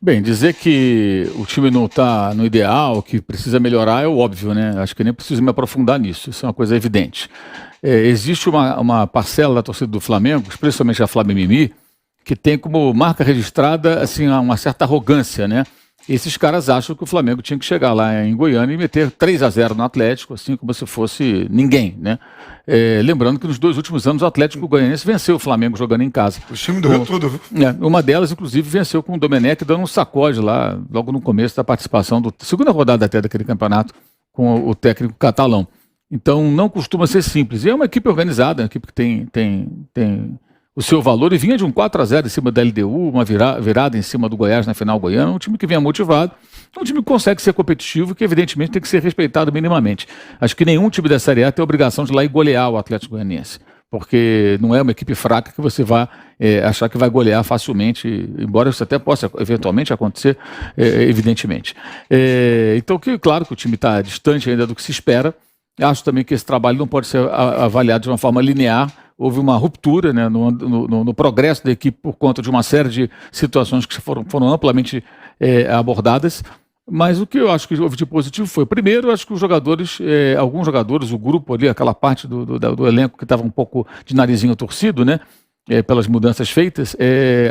Bem, dizer que o time não está no ideal, que precisa melhorar, é o óbvio, né? Acho que nem preciso me aprofundar nisso, isso é uma coisa evidente. Existe uma parcela da torcida do Flamengo, especialmente a Flamimimi, que tem como marca registrada assim, uma certa arrogância, né? Esses caras acham que o Flamengo tinha que chegar lá em Goiânia e meter 3-0 no Atlético, assim como se fosse ninguém, né? Lembrando que nos 2 últimos anos o Atlético Goianiense venceu o Flamengo jogando em casa. O time do Rio todo, viu? Uma delas, inclusive, venceu com o Domenech dando um sacode lá, logo no começo da participação, segunda rodada até daquele campeonato, com o técnico catalão. Então não costuma ser simples. E é uma equipe organizada, uma equipe que tem o seu valor, e vinha de um 4-0 em cima da LDU, uma virada em cima do Goiás na final goiana, um time que vinha motivado, um time que consegue ser competitivo, que evidentemente tem que ser respeitado minimamente. Acho que nenhum time da Série A tem a obrigação de ir lá e golear o Atlético Goianiense, porque não é uma equipe fraca que você vai achar que vai golear facilmente, embora isso até possa eventualmente acontecer, evidentemente. Então, claro que o time está distante ainda do que se espera. Acho também que esse trabalho não pode ser avaliado de uma forma linear. Houve uma ruptura, né, no progresso da equipe por conta de uma série de situações que foram amplamente abordadas. Mas o que eu acho que houve de positivo foi, primeiro, acho que os jogadores, alguns jogadores, o grupo ali, aquela parte do elenco que estava um pouco de narizinho torcido, né, pelas mudanças feitas,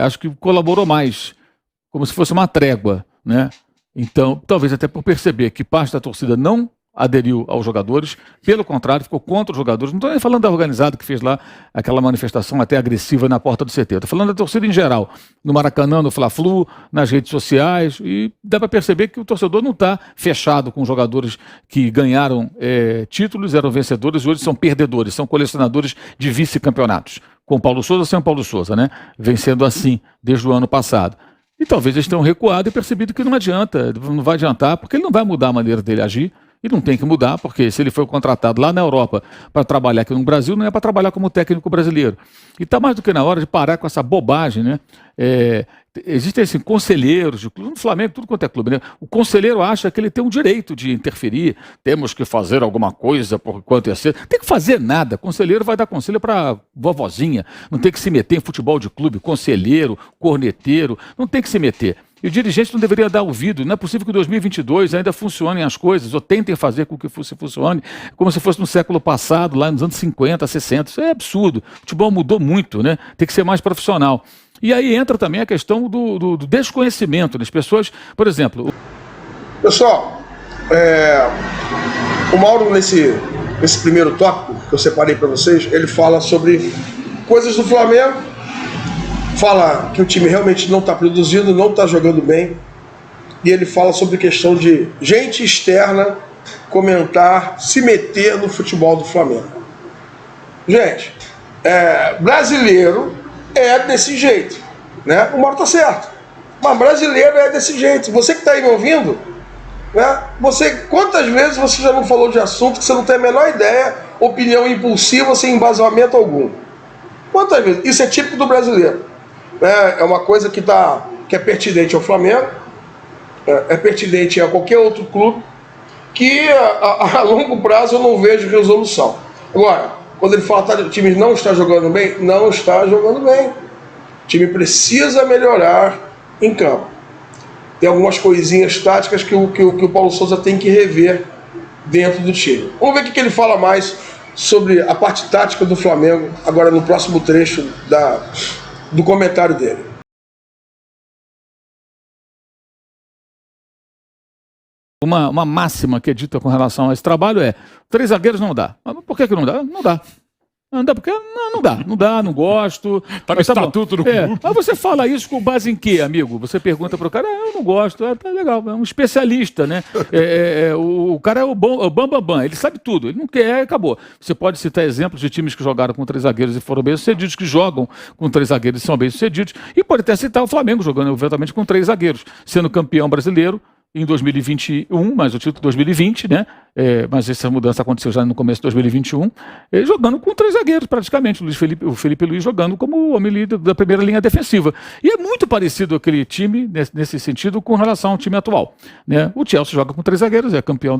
acho que colaborou mais, como se fosse uma trégua, né? Então, talvez até por perceber que parte da torcida não aderiu aos jogadores, pelo contrário, ficou contra os jogadores. Não estou nem falando da organizada que fez lá aquela manifestação até agressiva na porta do CT. Estou falando da torcida em geral, no Maracanã, no Fla-Flu, nas redes sociais, e dá para perceber que o torcedor não está fechado com jogadores que ganharam títulos, eram vencedores, e hoje são perdedores, são colecionadores de vice-campeonatos. Com Paulo Souza, sem o Paulo Souza, né? Vencendo assim, desde o ano passado. E talvez eles tenham recuado e percebido que não adianta, não vai adiantar, porque ele não vai mudar a maneira dele agir. E não tem que mudar, porque se ele foi contratado lá na Europa para trabalhar aqui no Brasil, não é para trabalhar como técnico brasileiro. E está mais do que na hora de parar com essa bobagem, né? Existem assim, conselheiros de clube, no Flamengo, tudo quanto é clube, né? O conselheiro acha que ele tem o direito de interferir, temos que fazer alguma coisa por enquanto é cedo. Não tem que fazer nada, conselheiro vai dar conselho para vovozinha, não tem que se meter em futebol de clube, conselheiro, corneteiro, não tem que se meter. E o dirigente não deveria dar ouvido. Não é possível que em 2022 ainda funcionem as coisas, ou tentem fazer com que funcione, como se fosse no século passado, lá nos anos 50, 60. Isso é absurdo. O futebol mudou muito, né? Tem que ser mais profissional. E aí entra também a questão do desconhecimento das pessoas. Por exemplo... Pessoal, o Mauro, nesse primeiro tópico que eu separei para vocês, ele fala sobre coisas do Flamengo, fala que o time realmente não está produzindo, não está jogando bem, e ele fala sobre questão de gente externa comentar, se meter no futebol do Flamengo. Gente, brasileiro é desse jeito, né? O Mauro tá certo, mas brasileiro é desse jeito. Você que está aí me ouvindo, né? Quantas vezes você já não falou de assunto que você não tem a menor ideia, opinião impulsiva, sem embasamento algum? Quantas vezes? Isso é típico do brasileiro. É uma coisa que é pertinente ao Flamengo, é pertinente a qualquer outro clube, que a longo prazo eu não vejo resolução. Agora, quando ele fala que o time não está jogando bem, não está jogando bem. O time precisa melhorar em campo. Tem algumas coisinhas táticas que o Paulo Souza tem que rever dentro do time. Vamos ver o que ele fala mais sobre a parte tática do Flamengo, agora no próximo trecho do comentário dele. Uma máxima que é dita com relação a esse trabalho é: 3 zagueiros não dá. Mas por que não dá? Não dá. Não dá porque não dá, não gosto. Tá no estatuto do clube. Mas você fala isso com base em quê, amigo? Você pergunta pro cara, eu não gosto, tá legal, é um especialista, né? O cara é o bam, ele sabe tudo, ele não quer, acabou. Você pode citar exemplos de times que jogaram com 3 zagueiros e foram bem-sucedidos, que jogam com 3 zagueiros e são bem-sucedidos, e pode até citar o Flamengo jogando eventualmente com 3 zagueiros, sendo campeão brasileiro, em 2021, mas o título 2020, né? Mas essa mudança aconteceu já no começo de 2021, jogando com 3 zagueiros praticamente, o Felipe Luiz jogando como homem líder da primeira linha defensiva. E é muito parecido aquele time, nesse sentido, com relação ao time atual, né? O Chelsea joga com 3 zagueiros, é campeão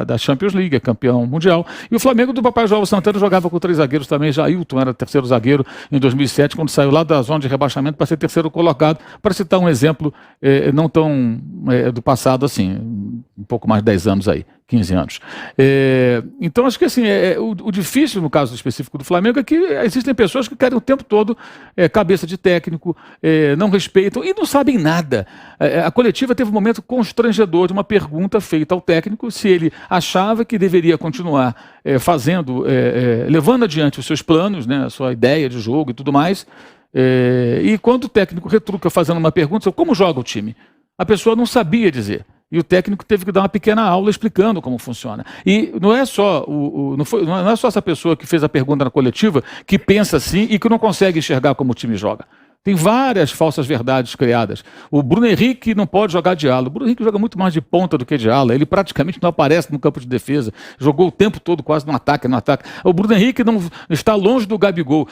da Champions League, é campeão mundial, e o Flamengo do papai João Santana jogava com 3 zagueiros também, Jailton era terceiro zagueiro em 2007, quando saiu lá da zona de rebaixamento para ser terceiro colocado, para citar um exemplo não tão do passado assim, um pouco mais de 10 anos aí, 15 anos. Então, acho que assim, o difícil no caso específico do Flamengo é que existem pessoas que querem o tempo todo cabeça de técnico, não respeitam e não sabem nada. A coletiva teve um momento constrangedor de uma pergunta feita ao técnico se ele achava que deveria continuar levando adiante os seus planos, né, a sua ideia de jogo e tudo mais. E quando o técnico retruca fazendo uma pergunta sobre como joga o time, a pessoa não sabia dizer. E o técnico teve que dar uma pequena aula explicando como funciona. E não é só não é só essa pessoa que fez a pergunta na coletiva que pensa assim e que não consegue enxergar como o time joga. Tem várias falsas verdades criadas. O Bruno Henrique não pode jogar de ala. O Bruno Henrique joga muito mais de ponta do que de ala. Ele praticamente não aparece no campo de defesa. Jogou o tempo todo quase no ataque. O Bruno Henrique não está longe do Gabigol.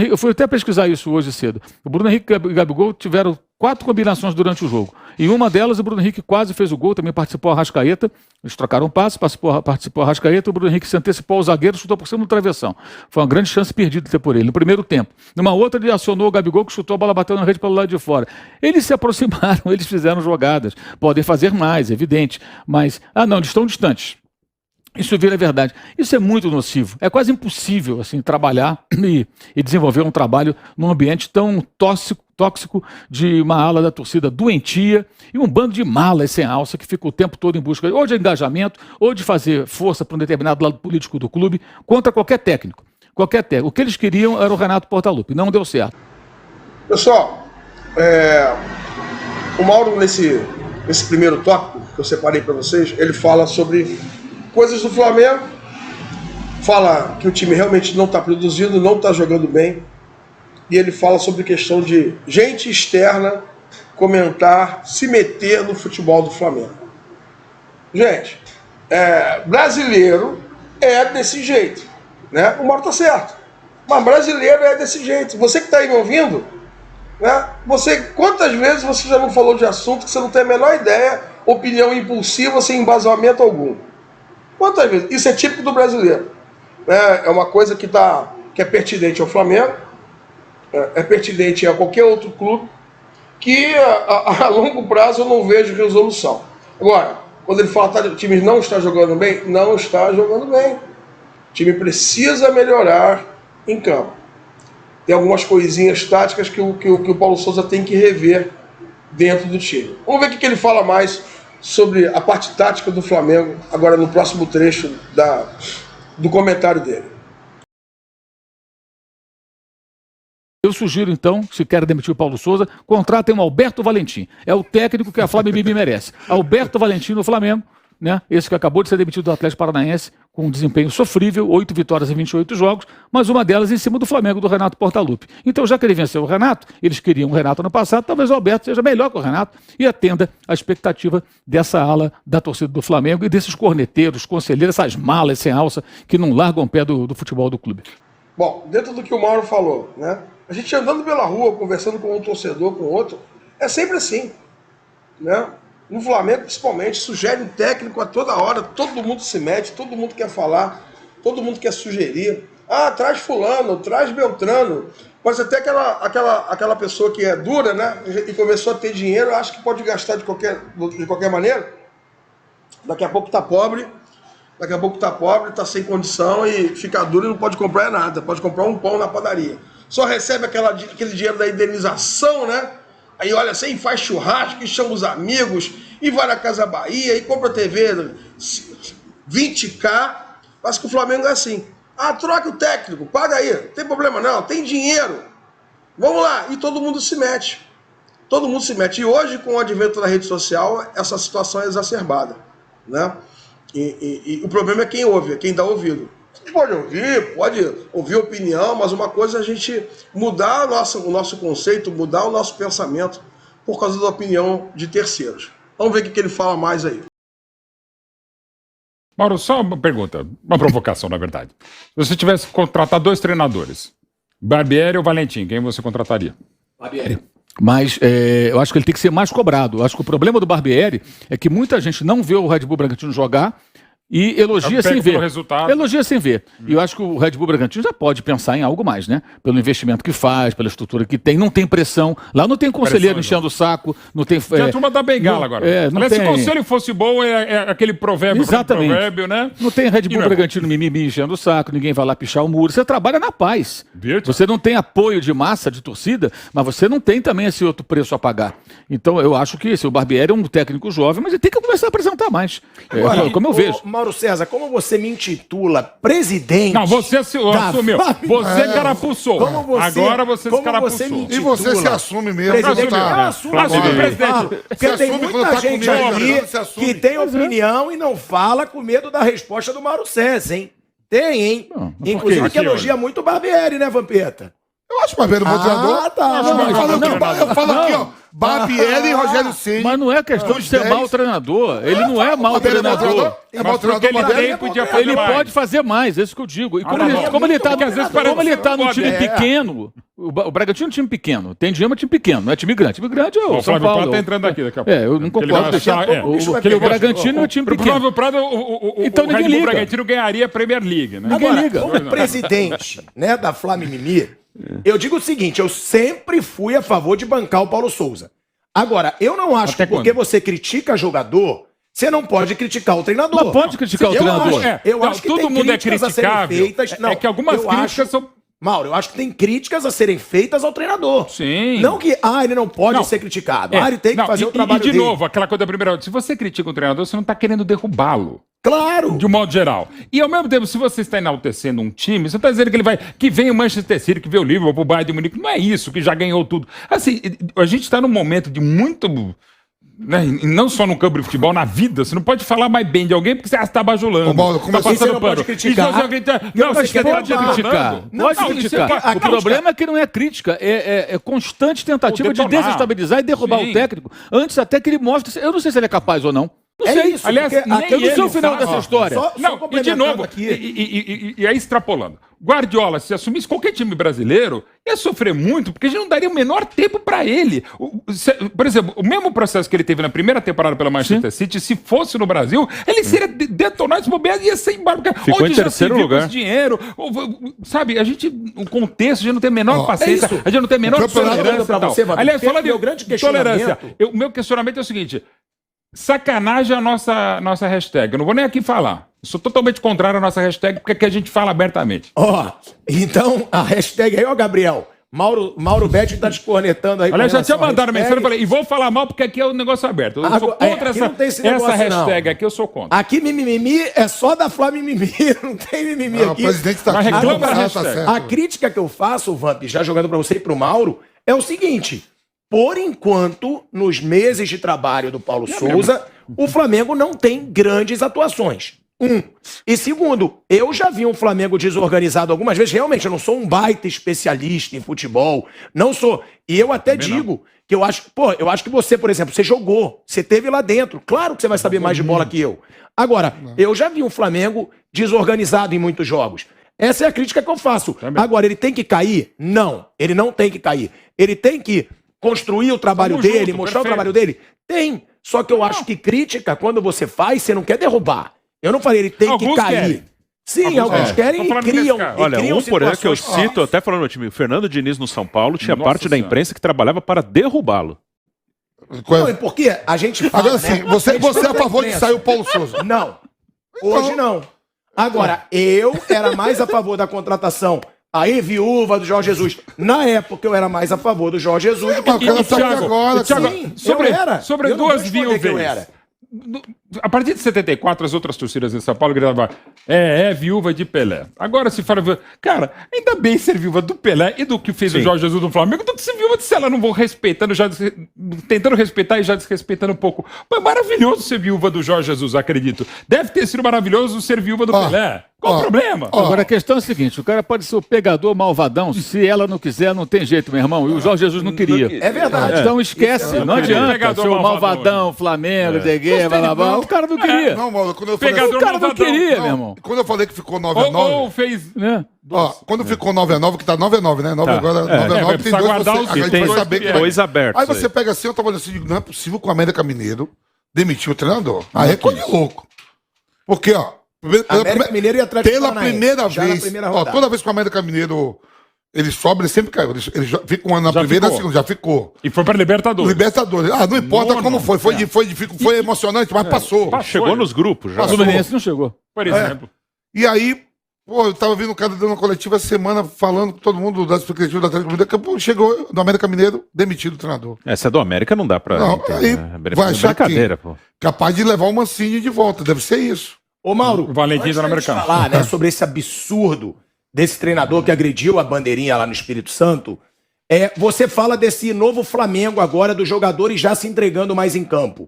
Eu fui até pesquisar isso hoje cedo. O Bruno Henrique e o Gabigol tiveram 4 combinações durante o jogo. Em uma delas, o Bruno Henrique quase fez o gol, também participou a Arrascaeta. Eles trocaram passe, participou a Arrascaeta, o Bruno Henrique se antecipou ao zagueiro, chutou por cima do travessão. Foi uma grande chance perdida até por ele, no primeiro tempo. Numa outra, ele acionou o Gabigol, que chutou, a bola bateu na rede pelo lado de fora. Eles se aproximaram, eles fizeram jogadas. Podem fazer mais, é evidente. Mas, eles estão distantes. Isso vira verdade. Isso é muito nocivo. É quase impossível assim, trabalhar e desenvolver um trabalho num ambiente tão tóxico de uma ala da torcida doentia e um bando de malas sem alça que fica o tempo todo em busca ou de engajamento ou de fazer força para um determinado lado político do clube contra qualquer técnico. O que eles queriam era o Renato Portaluppi. Não deu certo. Pessoal, o Mauro, nesse primeiro tópico que eu separei para vocês, ele fala sobre coisas do Flamengo, fala que o time realmente não está produzindo, não está jogando bem, e ele fala sobre questão de gente externa comentar, se meter no futebol do Flamengo. Gente, brasileiro é desse jeito, né? O Mauro está certo, mas brasileiro é desse jeito. Você que está aí me ouvindo, né? Quantas vezes você já não falou de assunto que você não tem a menor ideia, opinião impulsiva, sem embasamento algum? Quantas vezes? Isso é típico do brasileiro. É uma coisa que é pertinente ao Flamengo, é pertinente a qualquer outro clube, que a longo prazo eu não vejo resolução. Agora, quando ele fala que o time não está jogando bem, não está jogando bem. O time precisa melhorar em campo. Tem algumas coisinhas táticas que o Paulo Souza tem que rever dentro do time. Vamos ver o que ele fala mais sobre a parte tática do Flamengo, agora no próximo trecho do comentário dele. Eu sugiro, então, se quer demitir o Paulo Souza, contratem um Alberto Valentim. É o técnico que a Flávia Bibi merece. Alberto Valentim no Flamengo, né? Esse que acabou de ser demitido do Atlético Paranaense, com um desempenho sofrível, 8 vitórias em 28 jogos, mas uma delas em cima do Flamengo, do Renato Portaluppi. Então, já que ele venceu o Renato, eles queriam o Renato no passado, talvez o Alberto seja melhor que o Renato e atenda a expectativa dessa ala da torcida do Flamengo e desses corneteiros, conselheiros, essas malas sem alça que não largam o pé do futebol do clube. Bom, dentro do que o Mauro falou, né? A gente andando pela rua, conversando com um torcedor, com outro, é sempre assim, né? No Flamengo, principalmente, sugere um técnico a toda hora, todo mundo se mete, todo mundo quer falar, todo mundo quer sugerir. Traz fulano, traz Beltrano. Pode ser até aquela pessoa que é dura, né? E começou a ter dinheiro, acha que pode gastar de qualquer maneira. Daqui a pouco tá pobre, tá sem condição e fica duro e não pode comprar nada. Pode comprar um pão na padaria. Só recebe aquele dinheiro da indenização, né? Aí olha assim, faz churrasco, e chama os amigos, e vai na Casa Bahia, e compra TV 20K. Mas que o Flamengo é assim. Troca o técnico, paga aí, não tem problema não, tem dinheiro. Vamos lá, e todo mundo se mete. Todo mundo se mete. E hoje, com o advento da rede social, essa situação é exacerbada, né? E o problema é quem ouve, é quem dá ouvido. Você pode ouvir opinião, mas uma coisa é a gente mudar o nosso conceito, mudar o nosso pensamento por causa da opinião de terceiros. Vamos ver o que ele fala mais aí. Mauro, só uma pergunta, uma provocação, na verdade. Se você tivesse que contratar 2 treinadores, Barbieri ou Valentim, quem você contrataria? Barbieri. Mas eu acho que ele tem que ser mais cobrado. Eu acho que o problema do Barbieri é que muita gente não vê o Red Bull Bragantino jogar e elogia sem ver. Elogia sem ver. E eu acho que o Red Bull Bragantino já pode pensar em algo mais, né? Pelo investimento que faz, pela estrutura que tem. Não tem pressão. Lá não tem conselheiro enchendo o saco. Não tem. Tem a turma da bengala agora. Não tem... Se o conselho fosse bom, é aquele provérbio, né? Não tem Red Bull Bragantino mimimi enchendo o saco. Ninguém vai lá pichar o muro. Você trabalha na paz. Você não tem apoio de massa, de torcida, mas você não tem também esse outro preço a pagar. Então eu acho que o Barbieri é um técnico jovem, mas ele tem que começar a apresentar mais. Agora, como eu vejo. Mauro César, como você me intitula presidente... Não, você assumiu. Você carapuçou. Agora você se carapuçou. E você se assume mesmo. Presidente, eu assumo, presidente. Porque tem muita gente aqui que tem opinião e não fala com medo da resposta do Mauro César, hein? Tem, hein? Inclusive que elogia muito o Barbieri, né, Vampeta? Eu acho mais bem do bom treinador. Eu falo aqui, ó. Barbieri e Rogério Ceni. Mas não é questão de ser mau treinador. Ele não é mau treinador. Ele pode fazer mais, é isso que eu digo. E como ele está num time pequeno, o Bragantino é um time pequeno. Tem dinheiro, mas time pequeno, não é time grande. Time grande é o São Paulo. Tá entrando aqui daqui a pouco. Eu não concordo. O Bragantino é um time pequeno. Flávio Prado, então ninguém liga. O Bragantino ganharia a Premier League, né? Ninguém liga. Como presidente, né, da Fla-Mimimi, eu digo o seguinte, eu sempre fui a favor de bancar o Paulo Souza. Agora, eu não acho que porque você critica jogador, você não pode criticar o treinador. Não pode criticar o treinador. Eu acho que todo mundo é criticável. É que algumas críticas são... Mauro, eu acho que tem críticas a serem feitas ao treinador. Sim. Não que, ele não pode ser criticado. Ele tem que fazer o trabalho dele. E de novo, aquela coisa da primeira... Se você critica um treinador, você não está querendo derrubá-lo. Claro! De um modo geral. E ao mesmo tempo, se você está enaltecendo um time, você está dizendo que vem o Manchester City, que vem o Liverpool, o Bayern de Munique. Não é isso, que já ganhou tudo. Assim, a gente está num momento de muito... Né? E não só no campo de futebol, na vida. Você não pode falar mais bem de alguém porque você está bajulando. Tá passando pano. Pode criticar. Você pode criticar. Pode criticar. O problema é que não é crítica, é constante tentativa de desestabilizar e derrubar o técnico antes até que ele mostre. Eu não sei se ele é capaz ou não. Não sei. Isso. Aliás, eu não sei o final dessa história. E de novo, e aí extrapolando. Guardiola, se assumisse qualquer time brasileiro, ia sofrer muito, porque a gente não daria o menor tempo para ele. Por exemplo, o mesmo processo que ele teve na primeira temporada pela Manchester City, se fosse no Brasil, ele seria detonado, esse bobeiro ia ser embora. Ficou em terceiro lugar. Dinheiro, sabe, o contexto, a gente não tem a menor paciência, a gente não tem a menor tolerância. Aliás, falando de tolerância, o meu questionamento é o seguinte... Sacanagem a nossa hashtag. Eu não vou nem aqui falar. Eu sou totalmente contrário à nossa hashtag, porque aqui a gente fala abertamente. Então, a hashtag aí, Gabriel. Mauro Betti tá descornetando aí. Olha, já tinha mandado mensagem, eu falei, e vou falar mal porque aqui é um negócio aberto. Eu sou contra essa hashtag aqui, eu sou contra. Aqui mimimi é só da Flá Mimimi, não tem mimimi aqui. O presidente tá aqui. A crítica que eu faço, Vamp, já jogando pra você e pro Mauro, é o seguinte... Por enquanto, nos meses de trabalho do Paulo Souza, o Flamengo não tem grandes atuações. E segundo, eu já vi um Flamengo desorganizado algumas vezes. Realmente, eu não sou um baita especialista em futebol. Não sou. E eu até digo que eu acho que você, por exemplo, você jogou, você teve lá dentro. Claro que você vai saber mais de bola que eu. Agora, eu já vi um Flamengo desorganizado em muitos jogos. Essa é a crítica que eu faço. Agora, ele tem que cair? Não, ele não tem que cair. Ele tem que construir o trabalho dele, mostrar o trabalho dele? Tem. Só que eu acho que crítica, quando você faz, você não quer derrubar. Eu não falei, ele tem que cair. Querem. Sim, alguns querem e criam. Olha, por exemplo, que eu cito, até falando no time, o Fernando Diniz no São Paulo tinha parte da imprensa que trabalhava para derrubá-lo. Não, e por quê? A gente fala, agora sim, você é a favor de sair o Paulo Souza? Não. Hoje não. Agora, eu era mais a favor da contratação aí, viúva do Jorge Jesus. Na época, eu era mais a favor do Jorge Jesus. Thiago, sobre duas viúvas. A partir de 74, as outras torcidas de São Paulo gritavam: é viúva de Pelé. Agora se fala, cara, ainda bem ser viúva do Pelé e do que fez o Jorge Jesus no Flamengo, do que ser viúva de Sela. Não vou respeitando, já tentando respeitar e já desrespeitando um pouco. Mas é maravilhoso ser viúva do Jorge Jesus, acredito. Deve ter sido maravilhoso ser viúva do Pelé. Qual o problema? Agora a questão é a seguinte: o cara pode ser o pegador malvadão, se ela não quiser, não tem jeito, meu irmão. E o Jorge Jesus não queria. É verdade. Então esquece, não adianta. Ser o malvadão, Flamengo, Deguê, blá, blá, o cara não queria. Não, Mauro, quando eu falei, o cara não queria, meu irmão. Quando eu falei que ficou 9-9. Ou fez. Né? Quando ficou 9-9, que tá 9-9, né? 9 agora, 9-9, tem dois. A gente vai saber que dois abertos. Aí você pega assim, eu tava olhando assim, não é possível que o América Mineiro demitiu o treinador. Aí é coisa de louco. Porque, ó. Mineiro e Atlético pela primeira já vez, toda vez que o América Mineiro ele sobe, ele sempre cai. Ele fica um ano na primeira e na segunda, já ficou. E foi pra Libertadores. Não importa como foi. Foi emocionante, mas passou. Chegou nos grupos já. O Fluminense não chegou. Por exemplo. E aí, eu tava vendo o cara dando uma coletiva essa semana falando com todo mundo das expectativas do Atlético Mineiro, que chegou do América Mineiro, demitido o treinador. Essa do América não dá pra. Aí vai achar brincadeira, pô. Capaz de levar o Mancini de volta, deve ser isso. Ô, Mauro, o Valentim tá no mercado. Falar, né, sobre esse absurdo desse treinador que agrediu a bandeirinha lá no Espírito Santo, você fala desse novo Flamengo agora, dos jogadores já se entregando mais em campo.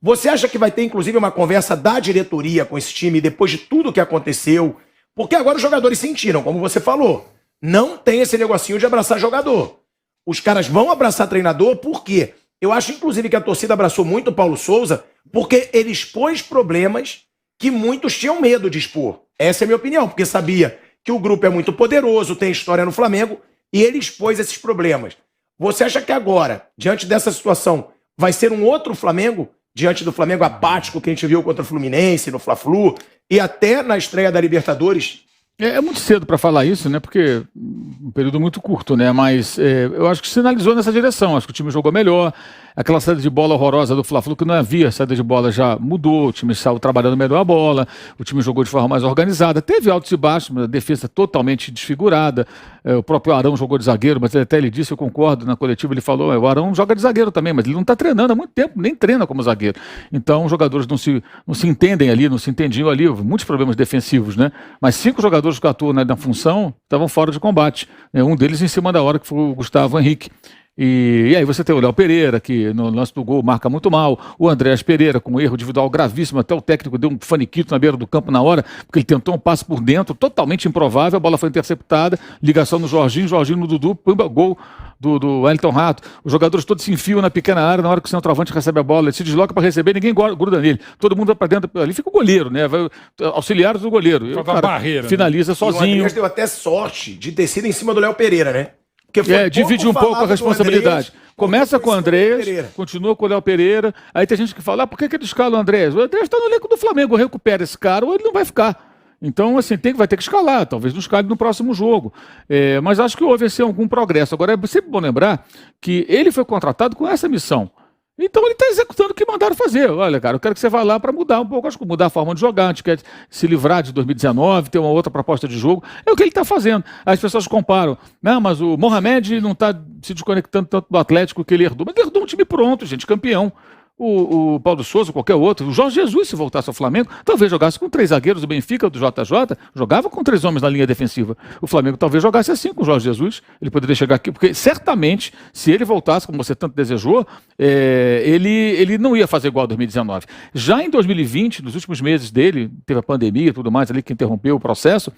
Você acha que vai ter, inclusive, uma conversa da diretoria com esse time depois de tudo que aconteceu? Porque agora os jogadores sentiram, como você falou, não tem esse negocinho de abraçar jogador. Os caras vão abraçar treinador, por quê? Eu acho, inclusive, que a torcida abraçou muito o Paulo Souza, porque ele expôs problemas que muitos tinham medo de expor. Essa é a minha opinião, porque sabia que o grupo é muito poderoso, tem história no Flamengo, e ele expôs esses problemas. Você acha que agora, diante dessa situação, vai ser um outro Flamengo, diante do Flamengo apático que a gente viu contra o Fluminense, no Fla-Flu, e até na estreia da Libertadores? É muito cedo para falar isso, né? Porque um período muito curto, né? Mas eu acho que sinalizou nessa direção. Acho que o time jogou melhor. Aquela saída de bola horrorosa do Fla-Flu, que não havia saída de bola, já mudou. O time saiu trabalhando melhor a bola. O time jogou de forma mais organizada. Teve altos e baixos, mas a defesa totalmente desfigurada. O próprio Arão jogou de zagueiro, mas até ele disse, eu concordo, na coletiva ele falou, o Arão joga de zagueiro também, mas ele não está treinando há muito tempo, nem treina como zagueiro. Então os jogadores não se entendem ali, não se entendiam ali. Houve muitos problemas defensivos, né? Mas 5 jogadores que atuam na função estavam fora de combate. Um deles em cima da hora, que foi o Gustavo Henrique. E aí você tem o Léo Pereira, que no lance do gol marca muito mal, o Andréas Pereira com um erro individual gravíssimo, até o técnico deu um faniquito na beira do campo na hora, porque ele tentou um passe por dentro, totalmente improvável, a bola foi interceptada, ligação no Jorginho no Dudu, pumba, gol do Wellington Rato. Os jogadores todos se enfiam na pequena área, na hora que o centroavante recebe a bola, ele se desloca para receber, ninguém gruda nele, todo mundo vai para dentro, ali fica o goleiro, né? Vai, auxiliares do goleiro, e o cara barreira, finaliza sozinho. O Andrés deu até sorte de ter sido em cima do Léo Pereira, né? Divide um pouco a responsabilidade. Começa com o Andrés, continua com o Léo Pereira. Aí tem gente que fala, por que ele escala o Andrés? O Andrés está no elenco do Flamengo, recupera esse cara ou ele não vai ficar. Então, assim, vai ter que escalar, talvez não escale no próximo jogo. Mas acho que houve assim, algum progresso. Agora, é sempre bom lembrar que ele foi contratado com essa missão. Então ele está executando o que mandaram fazer. Olha, cara, eu quero que você vá lá para mudar um pouco, acho que mudar a forma de jogar, a gente quer se livrar de 2019, ter uma outra proposta de jogo. É o que ele está fazendo. As pessoas comparam. Não, mas o Mohamed não está se desconectando tanto do Atlético que ele herdou. Mas ele herdou um time pronto, gente, campeão. O Paulo Souza, qualquer outro, o Jorge Jesus, se voltasse ao Flamengo, talvez jogasse com 3 zagueiros do Benfica, do JJ, jogava com 3 homens na linha defensiva. O Flamengo talvez jogasse assim com o Jorge Jesus, ele poderia chegar aqui, porque certamente, se ele voltasse, como você tanto desejou, ele não ia fazer igual a 2019. Já em 2020, nos últimos meses dele, teve a pandemia e tudo mais ali que interrompeu o processo,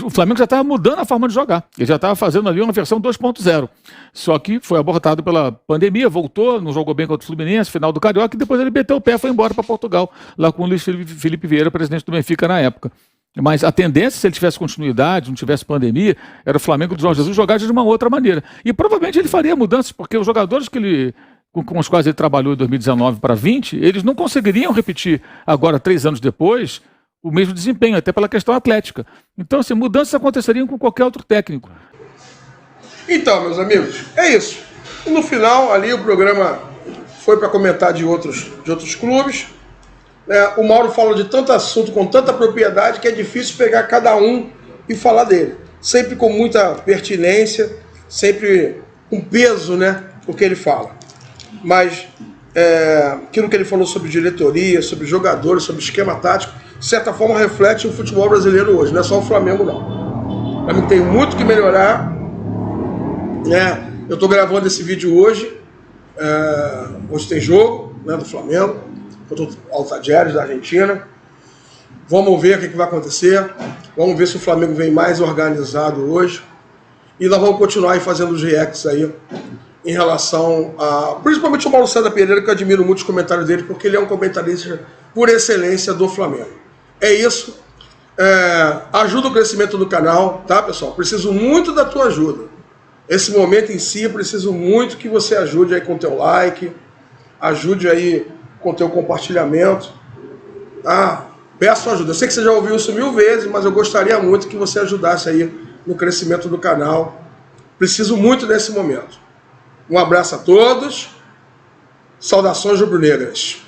o Flamengo já estava mudando a forma de jogar. Ele já estava fazendo ali uma versão 2.0. Só que foi abortado pela pandemia, voltou, não jogou bem contra o Fluminense, final do Carioca, e depois ele meteu o pé e foi embora para Portugal, lá com o Luiz Felipe Vieira, presidente do Benfica na época. Mas a tendência, se ele tivesse continuidade, não tivesse pandemia, era o Flamengo do Jorge Jesus jogar de uma outra maneira. E provavelmente ele faria mudanças, porque os jogadores com os quais ele trabalhou em 2019 para 20, eles não conseguiriam repetir agora, 3 anos depois, o mesmo desempenho, até pela questão atlética. Então, assim, mudanças aconteceriam com qualquer outro técnico. Então, meus amigos, é isso. E no final, ali, o programa foi para comentar de outros clubes. O Mauro fala de tanto assunto, com tanta propriedade, que é difícil pegar cada um e falar dele. Sempre com muita pertinência, sempre com peso, né, o que ele fala. Mas aquilo que ele falou sobre diretoria, sobre jogadores, sobre esquema tático, de certa forma reflete o futebol brasileiro hoje, não é só o Flamengo não. O Flamengo tem muito que melhorar, né? Eu estou gravando esse vídeo hoje, hoje tem jogo, né, do Flamengo, contra o Altajeres da Argentina. Vamos ver o que vai acontecer, vamos ver se o Flamengo vem mais organizado hoje, e nós vamos continuar aí fazendo os reacts aí, em relação a... principalmente o Mauro César Pereira, que eu admiro muito os comentários dele, porque ele é um comentarista por excelência do Flamengo. É isso. Ajuda o crescimento do canal, tá, pessoal? Preciso muito da tua ajuda. Esse momento em si, eu preciso muito que você ajude aí com o teu like, ajude aí com o teu compartilhamento. Peço ajuda. Eu sei que você já ouviu isso 1000 vezes, mas eu gostaria muito que você ajudasse aí no crescimento do canal. Preciso muito nesse momento. Um abraço a todos. Saudações rubro-negras.